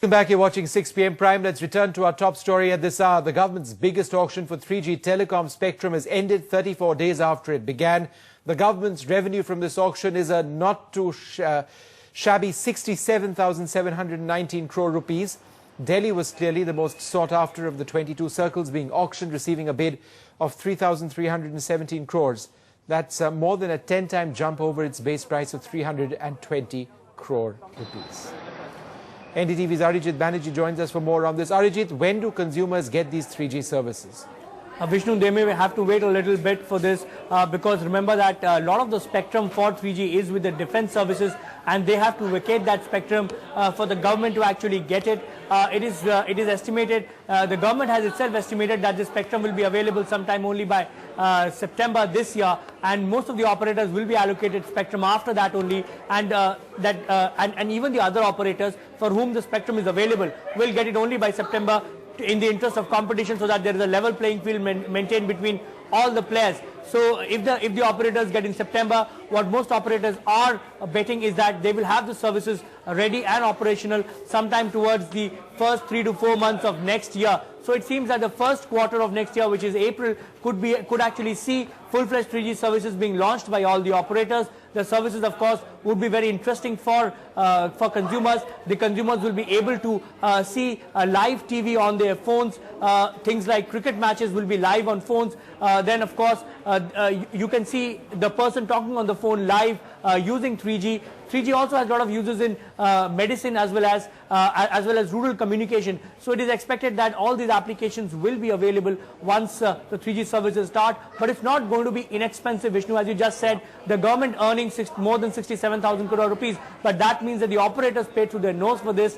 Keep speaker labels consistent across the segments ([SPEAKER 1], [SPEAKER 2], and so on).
[SPEAKER 1] Welcome back. You're watching 6 p.m. Prime. Let's return to our top story at this hour. The government's biggest auction for 3G telecom spectrum has ended 34 days after it began. The government's revenue from this auction is a not too shabby 67,719 crore rupees. Delhi was clearly the most sought after of the 22 circles being auctioned, receiving a bid of 3,317 crores. That's more than a 10-time jump over its base price of 320 crore rupees. NDTV's Arijit Banerjee joins us for more on this. Arijit, when do consumers get these 3G services?
[SPEAKER 2] Vishnu, they may have to wait a little bit for this because remember that a lot of the spectrum for 3G is with the defense services and they have to vacate that spectrum for the government to actually get it. It is estimated, the government has itself estimated that the spectrum will be available sometime only by September this year, and most of the operators will be allocated spectrum after that only, and even the other operators for whom the spectrum is available will get it only by September, in the interest of competition, so that there is a level playing field maintained between all the players. So if the operators get in September, what most operators are betting is that they will have the services ready and operational sometime towards the first 3 to 4 months of next year. So it seems that the first quarter of next year, which is April, could actually see full-fledged 3G services being launched by all the operators. The services, of course, would be very interesting for consumers. The consumers will be able to see live TV on their phones. Things like cricket matches will be live on phones. Then, of course, you can see the person talking on the phone live using 3G. 3G also has a lot of uses in medicine as well as rural communication. So it is expected that all these applications will be available once the 3G services start. But it's not going to be inexpensive, Vishnu. As you just said, the government earning more than 67,000 crore rupees. But that means that the operators pay through their nose for this.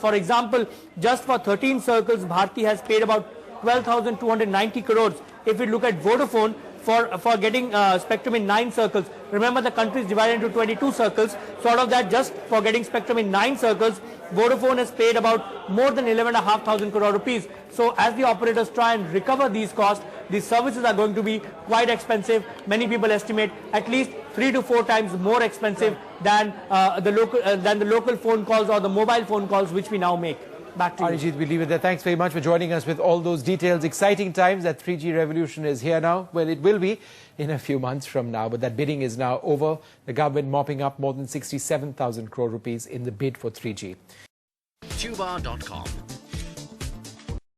[SPEAKER 2] For example, just for 13 circles, Bharti has paid about 12,290 crores. If we look at Vodafone, for getting spectrum in 9 circles. Remember, the country is divided into 22 circles. So out of that, just for getting spectrum in 9 circles, Vodafone has paid about more than 11,500 crore rupees. So as the operators try and recover these costs, these services are going to be quite expensive. Many people estimate at least 3 to 4 times more expensive than the local phone calls or the mobile phone calls which we now make. Back to you.
[SPEAKER 1] Arijit, we leave it there. Thanks very much for joining us with all those details. Exciting times. That 3G revolution is here now. Well, it will be in a few months from now, but that bidding is now over. The government mopping up more than 67,000 crore rupees in the bid for 3G.
[SPEAKER 3] Tuba.com